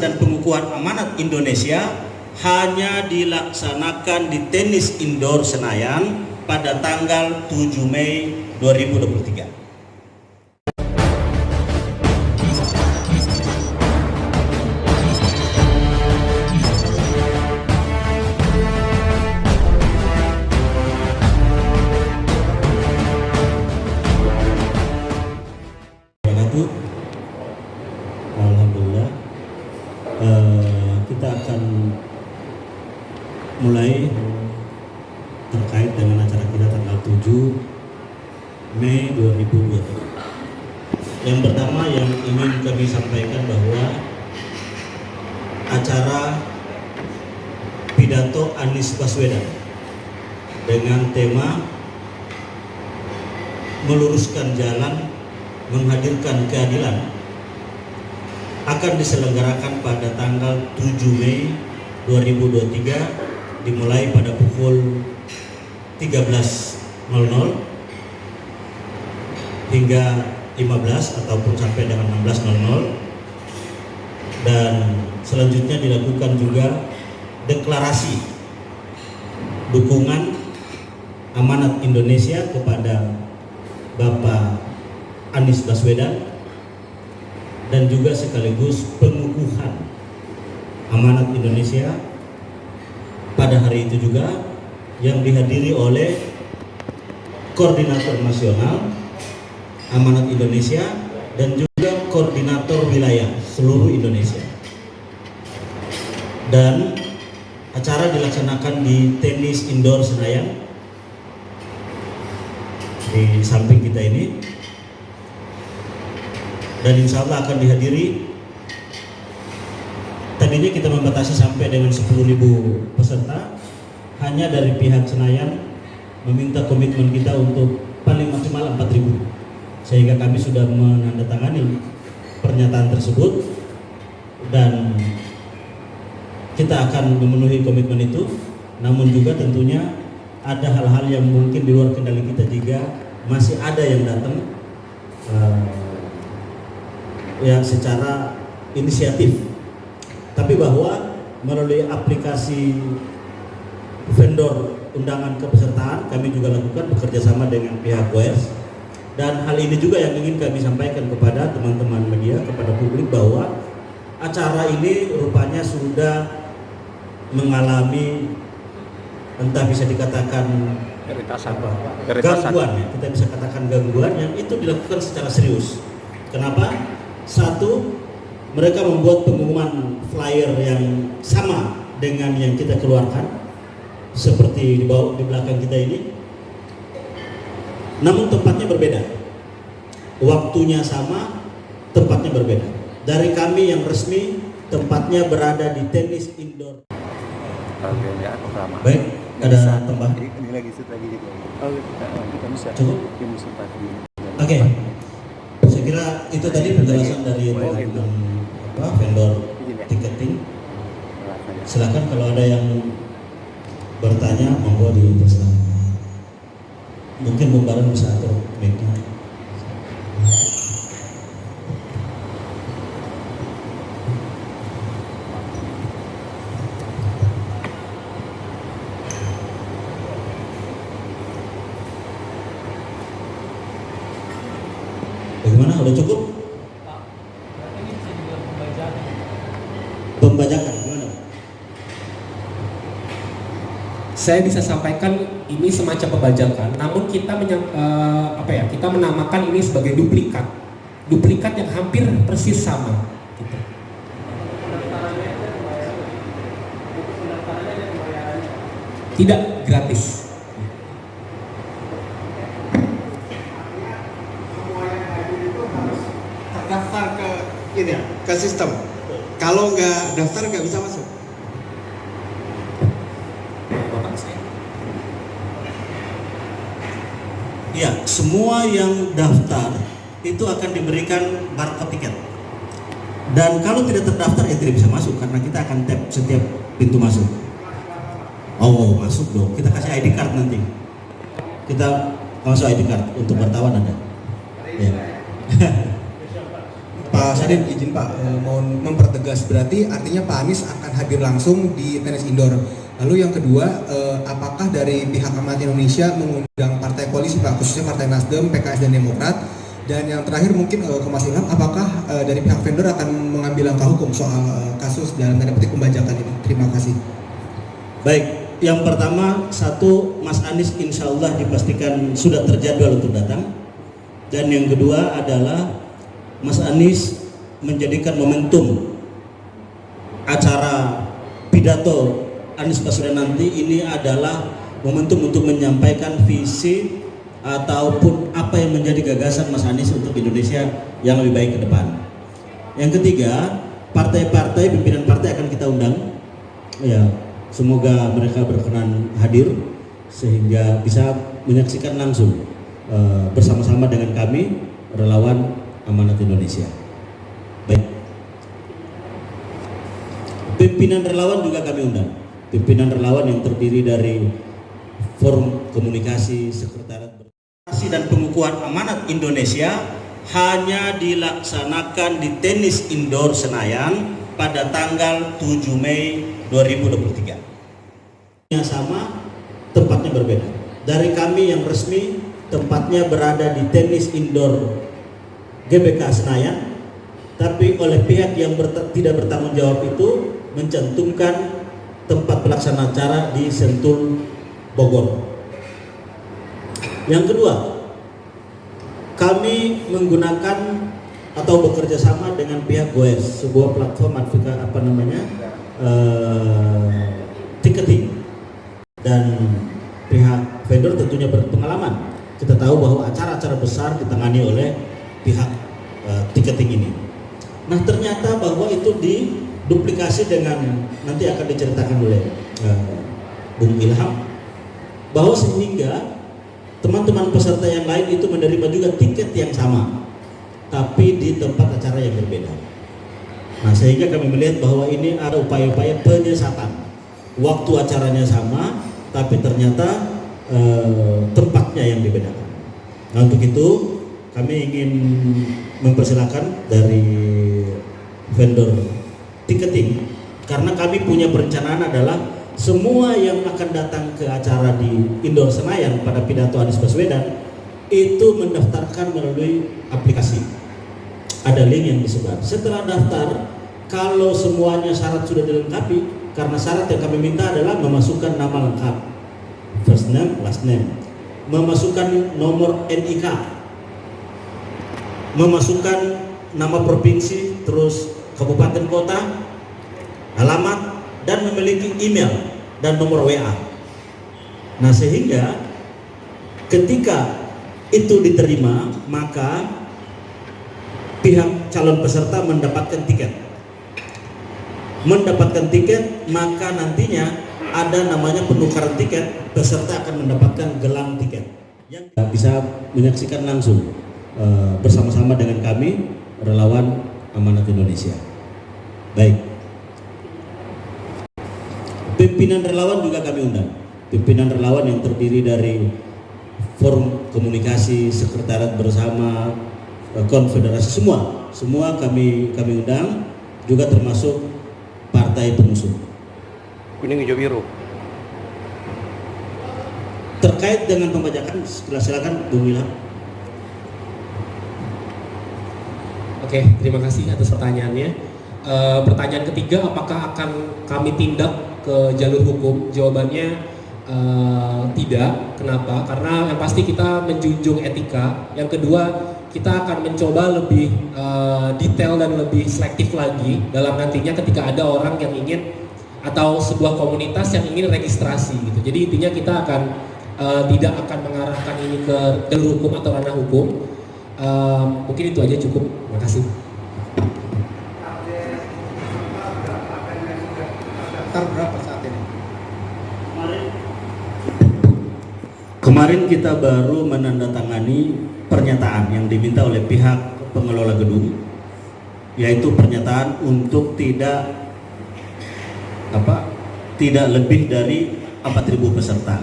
dan pengukuhan amanat Indonesia hanya dilaksanakan di tenis indoor Senayan pada tanggal 7 Mei 2023. Alhamdulillah, kita akan mulai terkait dengan acara kita tanggal 7 Mei 2023. Yang pertama yang ingin kami sampaikan bahwa acara pidato Anies Baswedan dengan tema meluruskan jalan menghadirkan keadilan akan diselenggarakan pada tanggal 7 Mei 2023 dimulai pada pukul 13.00 hingga 15 ataupun sampai dengan 16.00, dan selanjutnya dilakukan juga deklarasi dukungan amanat Indonesia kepada Bapak Anies Baswedan dan juga sekaligus pengukuhan amanat Indonesia pada hari itu juga yang dihadiri oleh Koordinator Nasional Amanat Indonesia dan juga Koordinator Wilayah seluruh Indonesia. Dan acara dilaksanakan di tenis indoor Senayan di samping kita ini. Dan insya Allah akan dihadiri, tadinya kita membatasi sampai dengan 10.000 peserta, hanya dari pihak Senayan meminta komitmen kita untuk paling maksimal 4.000, sehingga kami sudah menandatangani pernyataan tersebut dan kita akan memenuhi komitmen itu. Namun juga tentunya ada hal-hal yang mungkin di luar kendali kita jika masih ada yang datang yang secara inisiatif, tapi bahwa melalui aplikasi vendor undangan kepesertaan kami juga lakukan bekerjasama dengan pihak Goers. Dan hal ini juga yang ingin kami sampaikan kepada teman-teman media, kepada publik, bahwa acara ini rupanya sudah mengalami entah bisa dikatakan gangguan, ya. Kita bisa katakan gangguan yang itu dilakukan secara serius. Kenapa? Satu, mereka membuat pengumuman flyer yang sama dengan yang kita keluarkan, seperti di belakang kita ini, namun tempatnya berbeda, waktunya sama, tempatnya berbeda. Dari kami yang resmi, tempatnya berada di tenis indoor. Baik, ada tambahan? Cukup? Oke. Saya kira itu tadi penjelasan dari vendor tiketing. Silakan kalau ada yang bertanya, monggo dipersilakan. Mungkin Bung Baran bisa atur mic-nya. Bagaimana? Udah cukup? Pembajakan gimana? Saya bisa sampaikan ini semacam pembajakan, namun kita kita menamakan ini sebagai duplikat yang hampir persis sama. Gitu. Tidak gratis. Daftar ke ini ya, ke sistem. Kalau nggak daftar nggak bisa masuk. Ya, semua yang daftar itu akan diberikan barcode tiket. Dan kalau tidak terdaftar ya tidak bisa masuk karena kita akan tap setiap pintu masuk. Oh, masuk dong. Kita kasih ID card nanti. Kita masuk ID card untuk wartawan ada. Ya. Pak Sadin izin Pak, mohon mempertegas, berarti artinya Pak Anies akan hadir langsung di tenis indoor. Lalu yang kedua, apakah dari pihak Amanat Indonesia mengundang partai koalisi Pak, khususnya Partai Nasdem, PKS dan Demokrat? Dan yang terakhir mungkin ke Mas Ilham, apakah dari pihak vendor akan mengambil langkah hukum soal kasus dalam tanda petik pembajakan ini? Terima kasih. Baik, yang pertama, satu, Mas Anies insya Allah dipastikan sudah terjadwal untuk datang. Dan yang kedua adalah Mas Anies menjadikan momentum acara pidato Anies Baswedan nanti ini adalah momentum untuk menyampaikan visi ataupun apa yang menjadi gagasan Mas Anies untuk Indonesia yang lebih baik ke depan. Yang ketiga, partai-partai, pimpinan partai akan kita undang. Ya, semoga mereka berkenan hadir sehingga bisa menyaksikan langsung bersama-sama dengan kami relawan Amanat Indonesia. Baik. Pimpinan relawan juga kami undang. Pimpinan relawan yang terdiri dari Forum Komunikasi Sekretariat dan Pengukuhan Amanat Indonesia hanya dilaksanakan di tenis indoor Senayan pada tanggal 7 Mei 2023. Yang sama, tempatnya berbeda. Dari kami yang resmi, tempatnya berada di tenis indoor GBK Senayan, tapi oleh pihak yang tidak bertanggung jawab itu mencantumkan tempat pelaksanaan acara di Sentul, Bogor. Yang kedua, kami menggunakan atau bekerja sama dengan pihak Goes, sebuah platform ticketing, dan pihak vendor tentunya berpengalaman. Kita tahu bahwa acara-acara besar ditangani oleh pihak ticketing ini. Nah, ternyata bahwa itu diduplikasi dengan, nanti akan diceritakan oleh Bung Ilham, bahwa sehingga teman-teman peserta yang lain itu menerima juga tiket yang sama, tapi di tempat acara yang berbeda. Nah, sehingga kami melihat bahwa ini ada upaya-upaya penyesatan. Waktu acaranya sama, tapi ternyata tempatnya yang dibedakan. Nah, untuk itu kami ingin mempersilahkan dari vendor ticketing, karena kami punya perencanaan adalah semua yang akan datang ke acara di Indoor Senayan pada pidato Anies Baswedan itu mendaftarkan melalui aplikasi. Ada link yang disebar. Setelah daftar, kalau semuanya syarat sudah dilengkapi, karena syarat yang kami minta adalah memasukkan nama lengkap, first name, last name, memasukkan nomor NIK, memasukkan nama provinsi, terus kabupaten kota, alamat, dan memiliki email dan nomor WA. Nah, sehingga ketika itu diterima, maka pihak calon peserta mendapatkan tiket. Mendapatkan tiket, maka nantinya ada namanya penukaran tiket, peserta akan mendapatkan gelang tiket yang bisa menyaksikan langsung bersama-sama dengan kami relawan Amanat Indonesia. Baik. Pimpinan relawan juga kami undang. Pimpinan relawan yang terdiri dari Forum Komunikasi Sekretariat Bersama, Konfederasi, semua kami undang, juga termasuk partai pengusung. Kuning hijau biru. Terkait dengan pembajakan, silakan Bung Ilham. Oke, terima kasih atas pertanyaannya. Pertanyaan ketiga, apakah akan kami tindak ke jalur hukum? Jawabannya tidak. Kenapa? Karena yang pasti kita menjunjung etika. Yang kedua, kita akan mencoba lebih detail dan lebih selektif lagi dalam nantinya ketika ada orang yang ingin atau sebuah komunitas yang ingin registrasi gitu. Jadi intinya kita akan tidak akan mengarahkan ini ke jalur hukum atau ranah hukum. Mungkin itu aja cukup. Terima kasih. Berapa saat ini? Kemarin kita baru menandatangani pernyataan yang diminta oleh pihak pengelola gedung, yaitu pernyataan untuk tidak lebih dari 4.000 peserta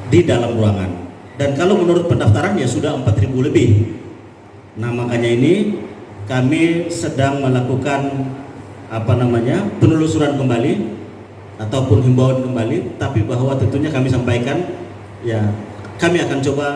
di dalam ruangan. Dan kalau menurut pendaftaran ya sudah 4.000 lebih. Nah, makanya ini kami sedang melakukan penelusuran kembali ataupun himbauan kembali, tapi bahwa tentunya kami sampaikan ya kami akan coba